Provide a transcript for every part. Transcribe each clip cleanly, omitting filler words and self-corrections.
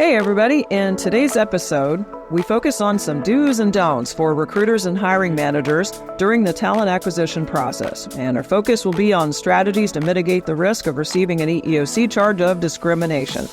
Hey everybody, in today's episode, we focus on some do's and don'ts for recruiters and hiring managers during the talent acquisition process. And our focus will be on strategies to mitigate the risk of receiving an EEOC charge of discrimination.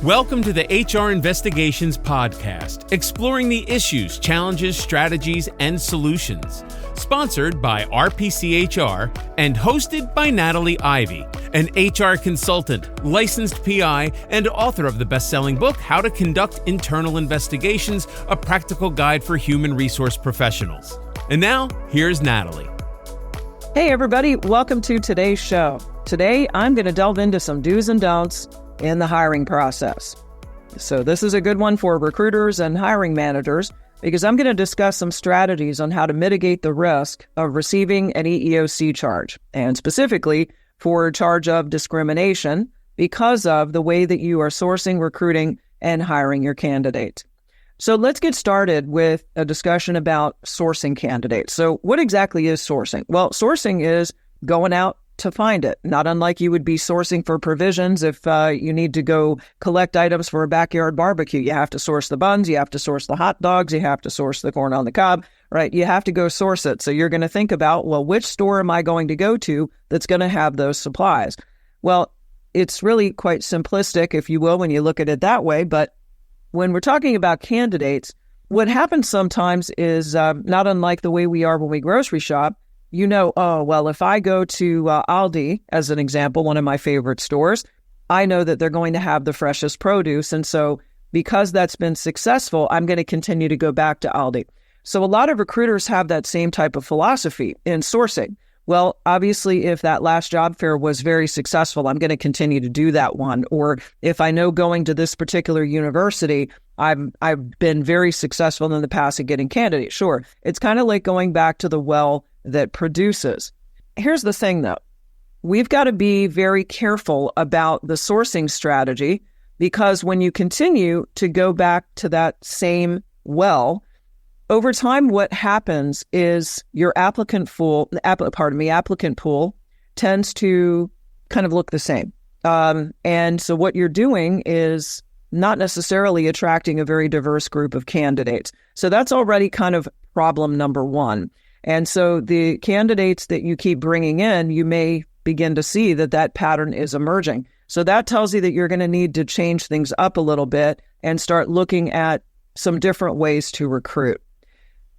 Welcome to the HR Investigations Podcast, exploring the issues, challenges, strategies, and solutions. Sponsored by RPCHR and hosted by Natalie Ivy, an HR consultant, licensed PI, and author of the best-selling book, How to Conduct Internal Investigations, a practical guide for human resource professionals. And now, here's Natalie. Hey everybody, welcome to today's show. Today, I'm going to delve into some do's and don'ts in the hiring process. So this is a good one for recruiters and hiring managers because I'm going to discuss some strategies on how to mitigate the risk of receiving an EEOC charge, and specifically for a charge of discrimination because of the way that you are sourcing, recruiting, and hiring your candidates. So let's get started with a discussion about sourcing candidates. So what exactly is sourcing? Well, sourcing is going out to find it, not unlike you would be sourcing for provisions. If you need to go collect items for a backyard barbecue, you have to source the buns, you have to source the hot dogs, you have to source the corn on the cob, right? You have to go source it. So you're going to think about, well, which store am I going to go to that's going to have those supplies? Well, it's really quite simplistic, if you will, when you look at it that way. But when we're talking about candidates, what happens sometimes is not unlike the way we are when we grocery shop. You know, oh, well, if I go to Aldi, as an example, one of my favorite stores, I know that they're going to have the freshest produce. And so because that's been successful, I'm going to continue to go back to Aldi. So a lot of recruiters have that same type of philosophy in sourcing. Well, obviously, if that last job fair was very successful, I'm going to continue to do that one. Or if I know going to this particular university, I've been very successful in the past at getting candidates. Sure, it's kind of like going back to the well that produces. Here's the thing, though. We've got to be very careful about the sourcing strategy because when you continue to go back to that same well, over time, what happens is your applicant pool tends to kind of look the same. And so what you're doing is not necessarily attracting a very diverse group of candidates. So that's already kind of problem number one. And so the candidates that you keep bringing in, you may begin to see that pattern is emerging. So that tells you that you're going to need to change things up a little bit and start looking at some different ways to recruit.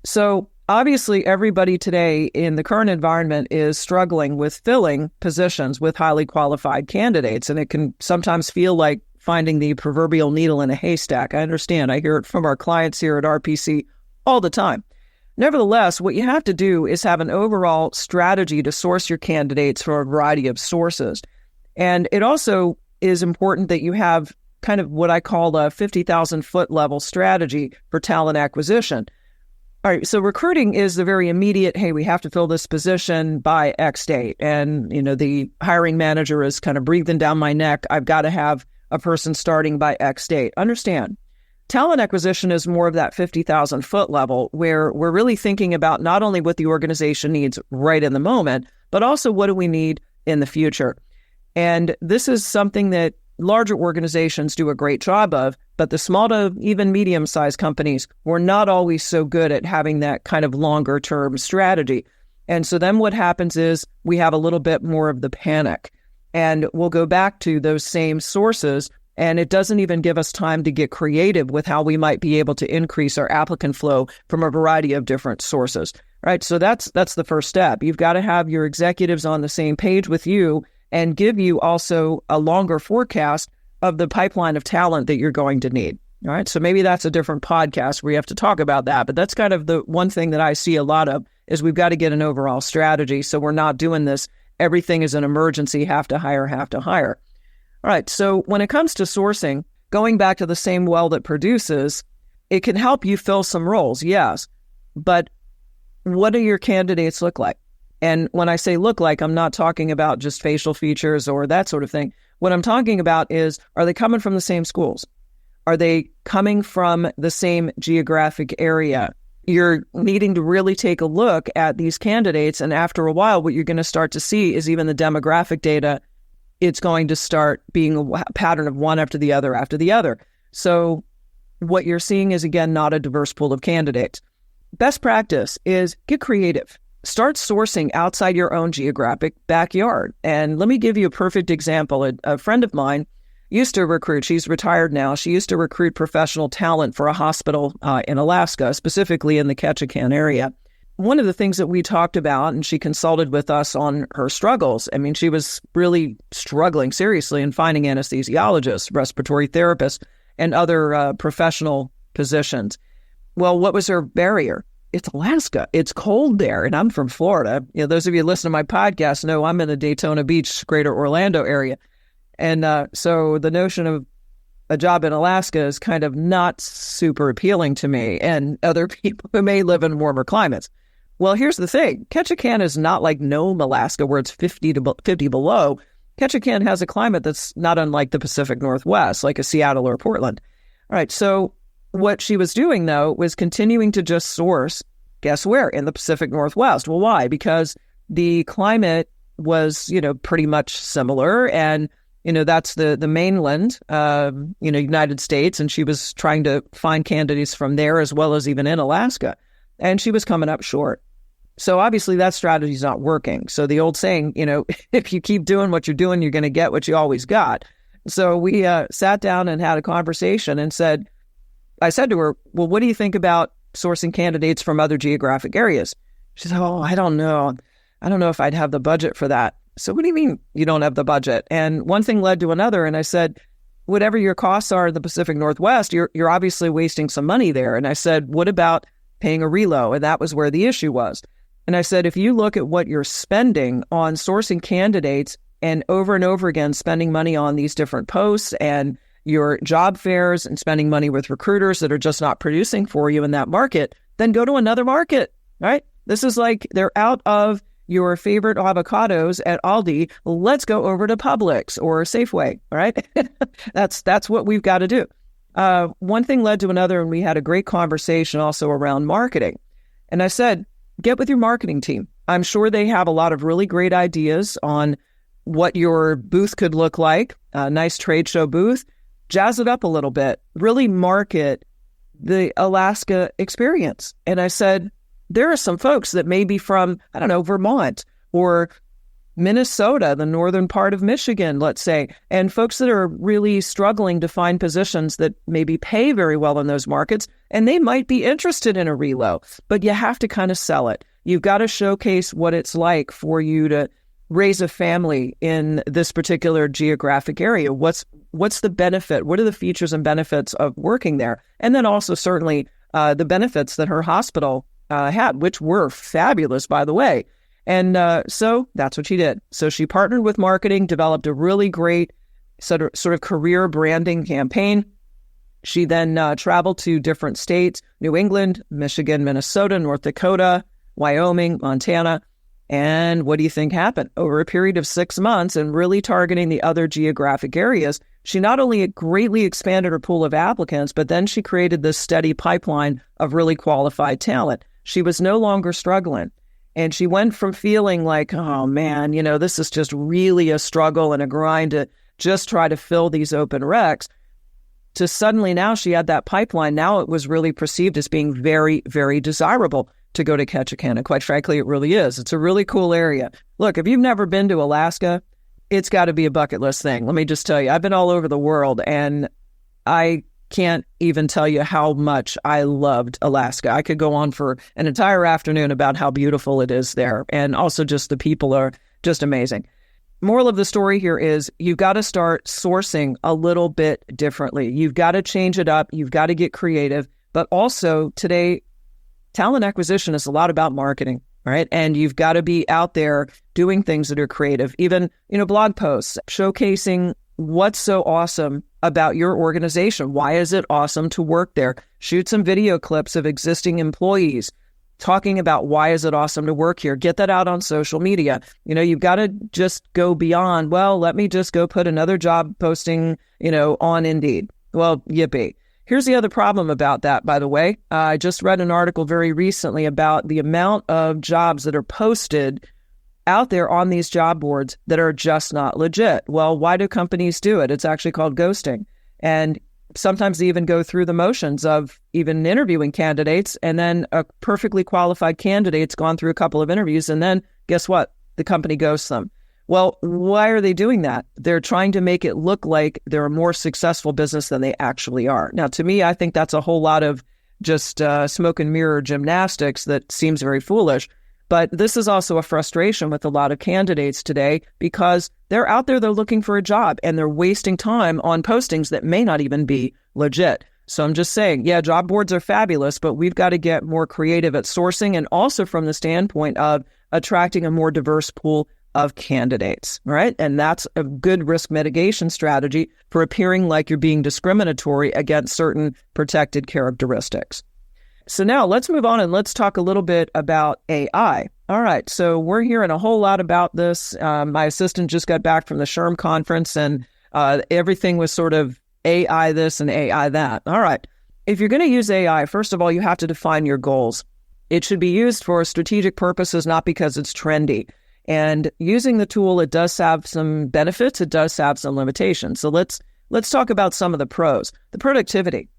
So obviously, everybody today in the current environment is struggling with filling positions with highly qualified candidates, and it can sometimes feel like finding the proverbial needle in a haystack. I understand. I hear it from our clients here at RPC all the time. Nevertheless, what you have to do is have an overall strategy to source your candidates from a variety of sources. And it also is important that you have kind of what I call a 50,000-foot level strategy for talent acquisition. All right, so recruiting is the very immediate, hey, we have to fill this position by X date. And, you know, the hiring manager is kind of breathing down my neck. I've got to have a person starting by X date. Understand. Talent acquisition is more of that 50,000-foot level where we're really thinking about not only what the organization needs right in the moment, but also what do we need in the future. And this is something that larger organizations do a great job of, but the small to even medium-sized companies were not always so good at having that kind of longer-term strategy. And so then what happens is we have a little bit more of the panic, and we'll go back to those same sources. And it doesn't even give us time to get creative with how we might be able to increase our applicant flow from a variety of different sources, right? So that's the first step. You've got to have your executives on the same page with you and give you also a longer forecast of the pipeline of talent that you're going to need, all right? So maybe that's a different podcast where you have to talk about that. But that's kind of the one thing that I see a lot of is we've got to get an overall strategy. So we're not doing this, everything is an emergency, have to hire. All right, so when it comes to sourcing, going back to the same well that produces, it can help you fill some roles, yes, but what do your candidates look like? And when I say look like, I'm not talking about just facial features or that sort of thing. What I'm talking about is, are they coming from the same schools? Are they coming from the same geographic area? You're needing to really take a look at these candidates, and after a while, what you're going to start to see is even the demographic data, it's going to start being a pattern of one after the other. So what you're seeing is, again, not a diverse pool of candidates. Best practice is get creative. Start sourcing outside your own geographic backyard. And let me give you a perfect example. A friend of mine used to recruit, she's retired now, she used to recruit professional talent for a hospital in Alaska, specifically in the Ketchikan area. One of the things that we talked about, and she consulted with us on her struggles. I mean, she was really struggling seriously in finding anesthesiologists, respiratory therapists, and other professional positions. Well, what was her barrier? It's Alaska. It's cold there, and I'm from Florida. You know, those of you who listen to my podcast know I'm in the Daytona Beach, greater Orlando area. And so the notion of a job in Alaska is kind of not super appealing to me and other people who may live in warmer climates. Well, here's the thing. Ketchikan is not like Nome, Alaska, where it's 50 below. Ketchikan has a climate that's not unlike the Pacific Northwest, like a Seattle or Portland. All right, so what she was doing, though, was continuing to just source, guess where? In the Pacific Northwest. Well, why? Because the climate was, pretty much similar, and that's the mainland, United States, and she was trying to find candidates from there as well as even in Alaska, and she was coming up short. So obviously that strategy is not working. So the old saying, if you keep doing what you're doing, you're going to get what you always got. So we sat down and had a conversation and I said to her, well, what do you think about sourcing candidates from other geographic areas? She said, oh, I don't know. I don't know if I'd have the budget for that. So what do you mean you don't have the budget? And one thing led to another. And I said, whatever your costs are in the Pacific Northwest, you're obviously wasting some money there. And I said, what about paying a relo? And that was where the issue was. And I said, if you look at what you're spending on sourcing candidates and over again spending money on these different posts and your job fairs and spending money with recruiters that are just not producing for you in that market, then go to another market, right? This is like they're out of your favorite avocados at Aldi. Let's go over to Publix or Safeway, right? That's what we've got to do. One thing led to another, and we had a great conversation also around marketing. And I said, get with your marketing team. I'm sure they have a lot of really great ideas on what your booth could look like, a nice trade show booth. Jazz it up a little bit, really market the Alaska experience. And I said, there are some folks that may be from, Vermont or Minnesota, the northern part of Michigan, let's say, and folks that are really struggling to find positions that maybe pay very well in those markets, and they might be interested in a relo, but you have to kind of sell it. You've got to showcase what it's like for you to raise a family in this particular geographic area. What's the benefit? What are the features and benefits of working there? And then also certainly the benefits that her hospital had, which were fabulous, by the way. And so that's what she did. So she partnered with marketing, developed a really great sort of career branding campaign. She then traveled to different states, New England, Michigan, Minnesota, North Dakota, Wyoming, Montana. And what do you think happened? Over a period of 6 months and really targeting the other geographic areas, she not only greatly expanded her pool of applicants, but then she created this steady pipeline of really qualified talent. She was no longer struggling. And she went from feeling like, oh man, this is just really a struggle and a grind to just try to fill these open recs, to suddenly now she had that pipeline. Now it was really perceived as being very, very desirable to go to Ketchikan. And quite frankly, it really is. It's a really cool area. Look, if you've never been to Alaska, it's got to be a bucket list thing. Let me just tell you, I've been all over the world and I can't even tell you how much I loved Alaska. I could go on for an entire afternoon about how beautiful it is there. And also just the people are just amazing. Moral of the story here is you've got to start sourcing a little bit differently. You've got to change it up. You've got to get creative. But also today, talent acquisition is a lot about marketing, right? And you've got to be out there doing things that are creative, even, blog posts, showcasing what's so awesome about your organization. Why is it awesome to work there? Shoot some video clips of existing employees talking about why is it awesome to work here. Get that out on social media. You've got to just go beyond, well, let me just go put another job posting, on Indeed. Well, yippee. Here's the other problem about that, by the way. I just read an article very recently about the amount of jobs that are posted out there on these job boards that are just not legit. Well, why do companies do it? It's actually called ghosting. And sometimes they even go through the motions of even interviewing candidates, and then a perfectly qualified candidate's gone through a couple of interviews, and then guess what? The company ghosts them. Well, why are they doing that? They're trying to make it look like they're a more successful business than they actually are. Now, to me, I think that's a whole lot of just smoke and mirror gymnastics that seems very foolish. But this is also a frustration with a lot of candidates today because they're out there, they're looking for a job, and they're wasting time on postings that may not even be legit. So I'm just saying, yeah, job boards are fabulous, but we've got to get more creative at sourcing, and also from the standpoint of attracting a more diverse pool of candidates, right? And that's a good risk mitigation strategy for appearing like you're being discriminatory against certain protected characteristics. So now let's move on and let's talk a little bit about AI. All right, so we're hearing a whole lot about this. My assistant just got back from the SHRM conference, and everything was sort of AI this and AI that. All right, if you're going to use AI, first of all, you have to define your goals. It should be used for strategic purposes, not because it's trendy. And using the tool, it does have some benefits. It does have some limitations. So let's talk about some of the pros. The productivity.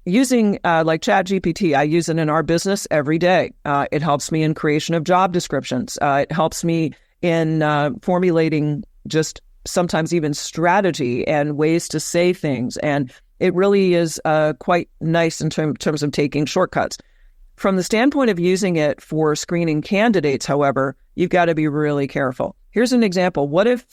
Using like ChatGPT, I use it in our business every day. It helps me in creation of job descriptions. It helps me in formulating just sometimes even strategy and ways to say things. And it really is quite nice in terms of taking shortcuts. From the standpoint of using it for screening candidates, however, you've got to be really careful. Here's an example. What if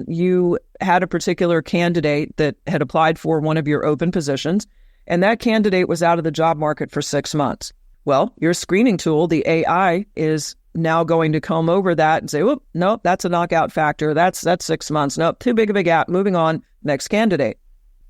you had a particular candidate that had applied for one of your open positions, and that candidate was out of the job market for 6 months? Well, your screening tool, the AI, is now going to comb over that and say, "Whoop, nope, that's a knockout factor. That's 6 months. Nope, too big of a gap. Moving on, next candidate."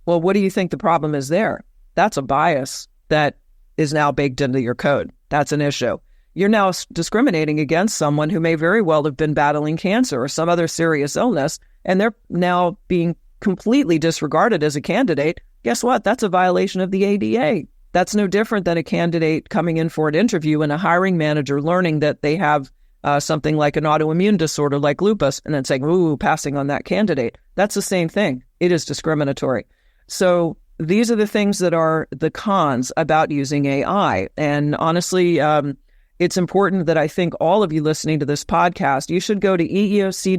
Well, what do you think the problem is there? That's a bias that is now baked into your code. That's an issue. You're now discriminating against someone who may very well have been battling cancer or some other serious illness, and they're now being completely disregarded as a candidate. Guess what? That's a violation of the ADA. That's no different than a candidate coming in for an interview and a hiring manager learning that they have something like an autoimmune disorder like lupus and then saying, "Ooh, passing on that candidate." That's the same thing. It is discriminatory. So these are the things that are the cons about using AI. And honestly, it's important that I think all of you listening to this podcast, you should go to eeoc.gov/AI.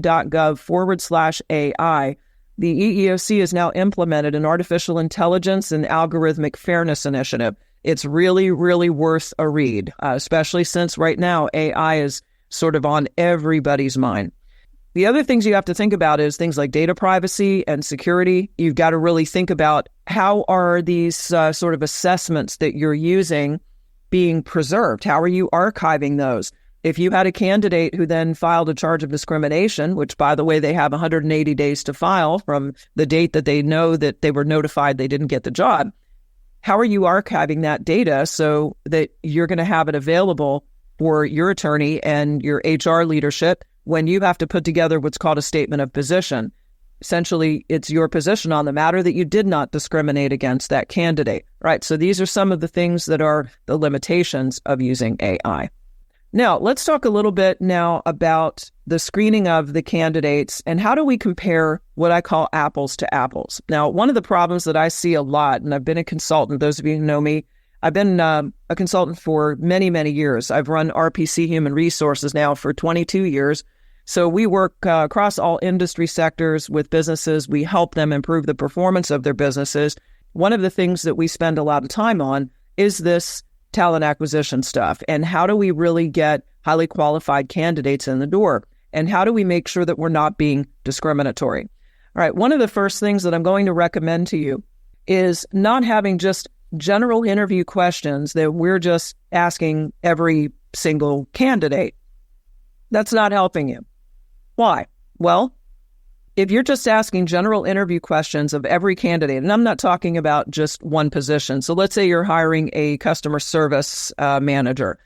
The EEOC has now implemented an artificial intelligence and algorithmic fairness initiative. It's really, really worth a read, especially since right now AI is sort of on everybody's mind. The other things you have to think about is things like data privacy and security. You've got to really think about how are these sort of assessments that you're using being preserved? How are you archiving those? If you had a candidate who then filed a charge of discrimination, which, by the way, they have 180 days to file from the date that they know that they were notified they didn't get the job, how are you archiving that data so that you're going to have it available for your attorney and your HR leadership when you have to put together what's called a statement of position? Essentially, it's your position on the matter that you did not discriminate against that candidate, right? So these are some of the things that are the limitations of using AI. Now, let's talk a little bit now about the screening of the candidates and how do we compare what I call apples to apples. Now, one of the problems that I see a lot, and I've been a consultant, those of you who know me, I've been a consultant for many, many years. I've run RPC Human Resources now for 22 years. So we work across all industry sectors with businesses. We help them improve the performance of their businesses. One of the things that we spend a lot of time on is this talent acquisition stuff. And how do we really get highly qualified candidates in the door? And how do we make sure that we're not being discriminatory? All right, one of the first things that I'm going to recommend to you is not having just general interview questions that we're just asking every single candidate. That's not helping you. Why? Well, if you're just asking general interview questions of every candidate, and I'm not talking about just one position. So let's say you're hiring a customer service manager.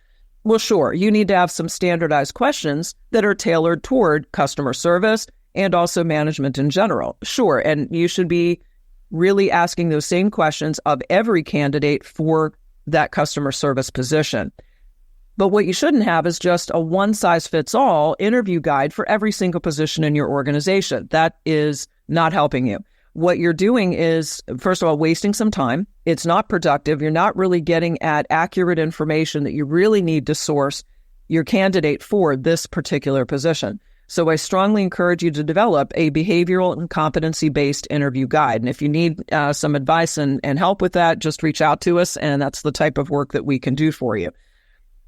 Well, sure, you need to have some standardized questions that are tailored toward customer service and also management in general. Sure, and you should be really asking those same questions of every candidate for that customer service position. But what you shouldn't have is just a one-size-fits-all interview guide for every single position in your organization. That is not helping you. what you're doing is, first of all, wasting some time. It's not productive. You're not really getting at accurate information that you really need to source your candidate for this particular position. So I strongly encourage you to develop a behavioral and competency-based interview guide. And if you need some advice and help with that, just reach out to us, and that's the type of work that we can do for you.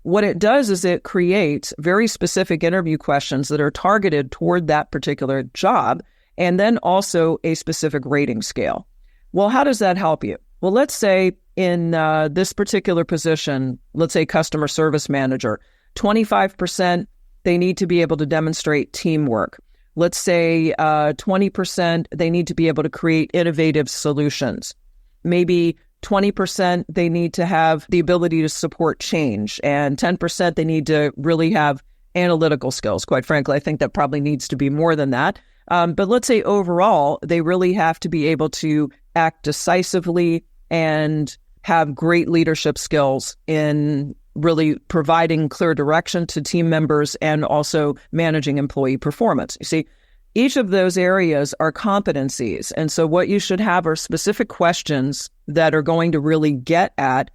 What it does is it creates very specific interview questions that are targeted toward that particular job, and then also a specific rating scale. Well, how does that help you? Well, let's say in this particular position, let's say customer service manager, 25%, they need to be able to demonstrate teamwork. Let's say 20%, they need to be able to create innovative solutions. Maybe 20%, they need to have the ability to support change. And 10%, they need to really have analytical skills. Quite frankly, I think that probably needs to be more than that. But let's say overall, they really have to be able to act decisively and have great leadership skills in really providing clear direction to team members and also managing employee performance. You see, each of those areas are competencies. And so what you should have are specific questions that are going to really get at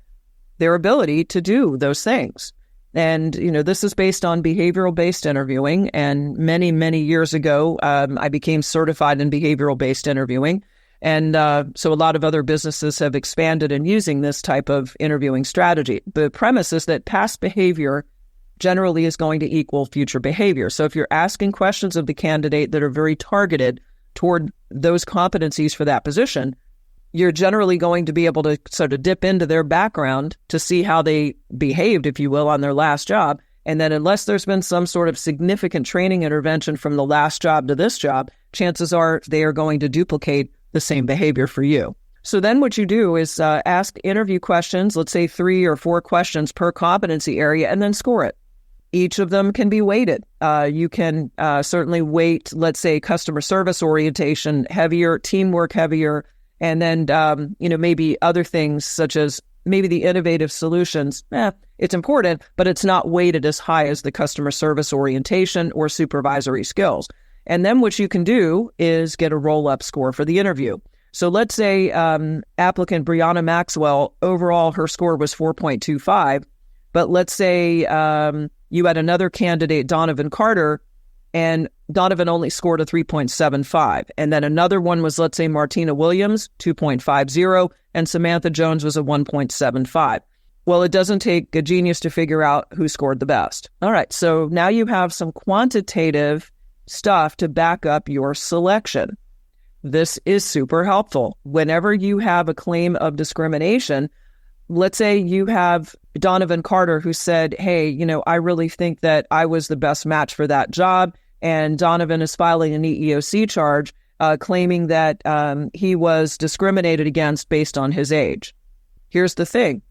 their ability to do those things. And, this is based on behavioral-based interviewing. And many, many years ago, I became certified in behavioral-based interviewing. And so a lot of other businesses have expanded in using this type of interviewing strategy. The premise is that past behavior generally is going to equal future behavior. So if you're asking questions of the candidate that are very targeted toward those competencies for that position, you're generally going to be able to sort of dip into their background to see how they behaved, if you will, on their last job. And then unless there's been some sort of significant training intervention from the last job to this job, chances are they are going to duplicate the same behavior for you. So then what you do is ask interview questions, let's say 3 or 4 questions per competency area, and then score it. Each of them can be weighted. You can certainly weight, let's say, customer service orientation heavier, teamwork heavier, and then, maybe other things such as maybe the innovative solutions. It's important, but it's not weighted as high as the customer service orientation or supervisory skills. And then what you can do is get a roll-up score for the interview. So let's say applicant Brianna Maxwell, overall her score was 4.25, but let's say you had another candidate, Donovan Carter, and Donovan only scored a 3.75. And then another one was, let's say, Martina Williams, 2.50, and Samantha Jones was a 1.75. Well, it doesn't take a genius to figure out who scored the best. All right, so now you have some quantitative stuff to back up your selection. This is super helpful. Whenever you have a claim of discrimination, let's say you have Donovan Carter who said, hey, I really think that I was the best match for that job. And Donovan is filing an EEOC charge claiming that he was discriminated against based on his age. Here's the thing.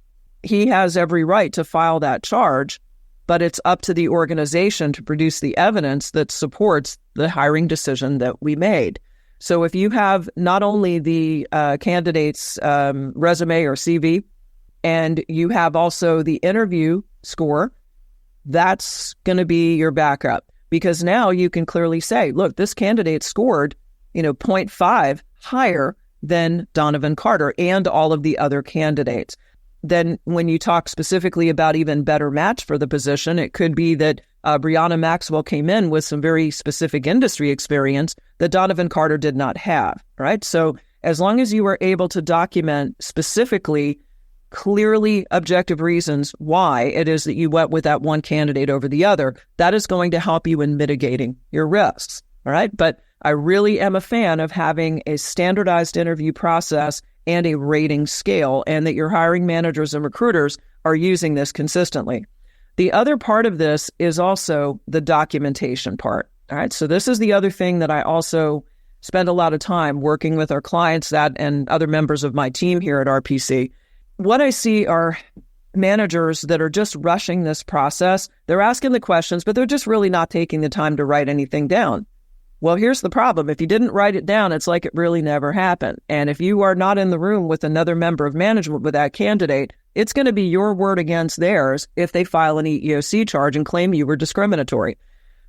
He has every right to file that charge, but it's up to the organization to produce the evidence that supports the hiring decision that we made. So if you have not only the candidate's resume or CV, and you have also the interview score, that's going to be your backup. Because now you can clearly say, look, this candidate scored, 0.5 higher than Donovan Carter and all of the other candidates. Then when you talk specifically about even better match for the position, it could be that Brianna Maxwell came in with some very specific industry experience that Donovan Carter did not have, right? So as long as you are able to document specifically, clearly objective reasons why it is that you went with that one candidate over the other, that is going to help you in mitigating your risks, all right? But I really am a fan of having a standardized interview process and a rating scale, and that your hiring managers and recruiters are using this consistently. The other part of this is also the documentation part, all right? So this is the other thing that I also spend a lot of time working with our clients and other members of my team here at RPC. What I see are managers that are just rushing this process. They're asking the questions, but they're just really not taking the time to write anything down. Well, here's the problem. If you didn't write it down, it's like it really never happened. And if you are not in the room with another member of management with that candidate, it's going to be your word against theirs if they file an EEOC charge and claim you were discriminatory.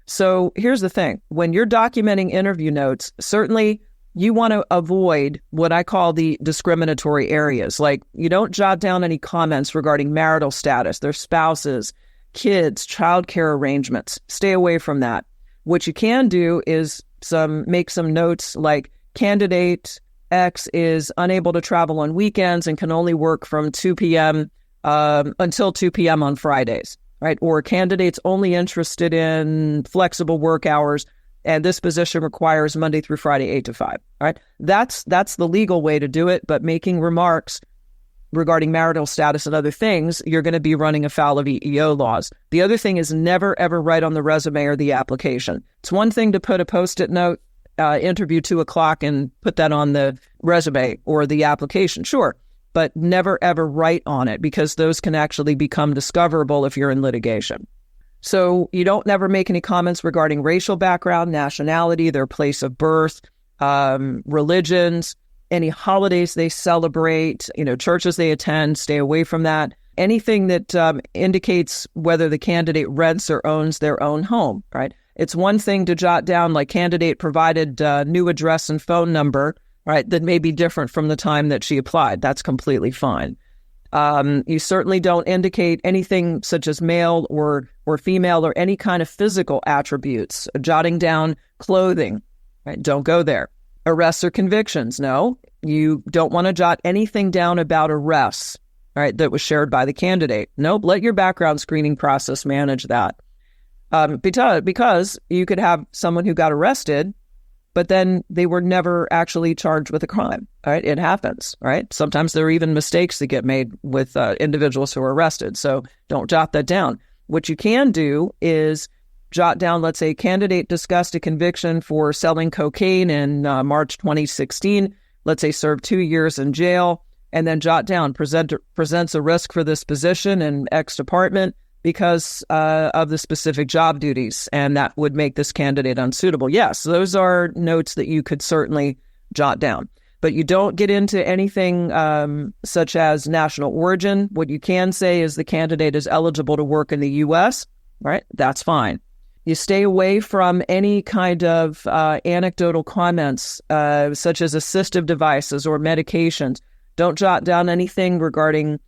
So here's the thing. When you're documenting interview notes, certainly you want to avoid what I call the discriminatory areas. Like, you don't jot down any comments regarding marital status, their spouses, kids, childcare arrangements. Stay away from that. What you can do is make some notes like candidate X is unable to travel on weekends and can only work from 2 p.m. Until 2 p.m. on Fridays, right? Or candidates only interested in flexible work hours, and this position requires Monday through Friday, 8 to 5, right? That's the legal way to do it, but making remarks regarding marital status and other things, you're going to be running afoul of EEO laws. The other thing is never, ever write on the resume or the application. It's one thing to put a Post-it note, interview 2 o'clock, and put that on the resume or the application, sure, but never, ever write on it, because those can actually become discoverable if you're in litigation. So you don't never make any comments regarding racial background, nationality, their place of birth, religions, any holidays they celebrate, churches they attend. Stay away from that. Anything that indicates whether the candidate rents or owns their own home, right? It's one thing to jot down like candidate provided new address and phone number, right? That may be different from the time that she applied. That's completely fine. You certainly don't indicate anything such as male or female or any kind of physical attributes. Jotting down clothing, right? Don't go there. Arrests or convictions. No, you don't want to jot anything down about arrests, right, that was shared by the candidate. Nope, let your background screening process manage that. Because you could have someone who got arrested, but then they were never actually charged with a crime, right? It happens, right? Sometimes there are even mistakes that get made with individuals who are arrested. So don't jot that down. What you can do is jot down, let's say, candidate discussed a conviction for selling cocaine in March 2016. Let's say served 2 years in jail, and then jot down, presents a risk for this position in X department because of the specific job duties, and that would make this candidate unsuitable. Yes, those are notes that you could certainly jot down. But you don't get into anything such as national origin. What you can say is the candidate is eligible to work in the U.S., right? That's fine. You stay away from any kind of anecdotal comments such as assistive devices or medications. Don't jot down anything regarding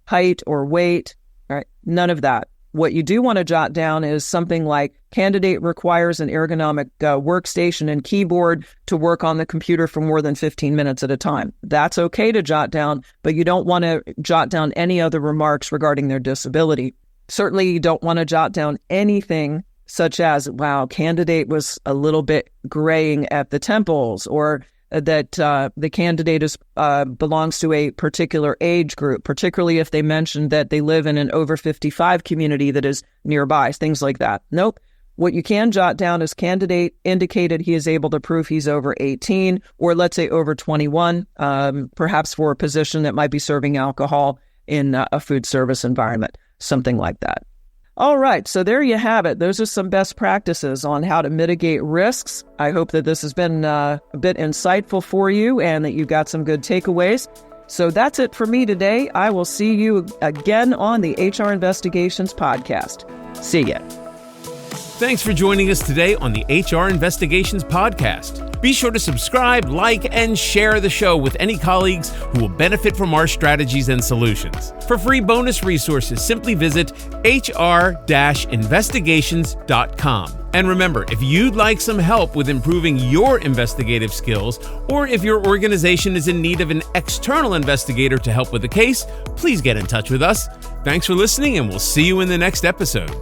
height or weight, right? None of that. What you do want to jot down is something like candidate requires an ergonomic workstation and keyboard to work on the computer for more than 15 minutes at a time. That's okay to jot down, but you don't want to jot down any other remarks regarding their disability. Certainly, you don't want to jot down anything such as, wow, candidate was a little bit graying at the temples, or that the candidate belongs to a particular age group, particularly if they mentioned that they live in an over 55 community that is nearby, things like that. Nope. What you can jot down is candidate indicated he is able to prove he's over 18, or let's say over 21, perhaps for a position that might be serving alcohol in a food service environment, something like that. All right, so there you have it. Those are some best practices on how to mitigate risks. I hope that this has been a bit insightful for you and that you got some good takeaways. So that's it for me today. I will see you again on the HR Investigations podcast. See ya. Thanks for joining us today on the HR Investigations podcast. Be sure to subscribe, like, and share the show with any colleagues who will benefit from our strategies and solutions. For free bonus resources, simply visit hr-investigations.com. And remember, if you'd like some help with improving your investigative skills, or if your organization is in need of an external investigator to help with a case, please get in touch with us. Thanks for listening, and we'll see you in the next episode.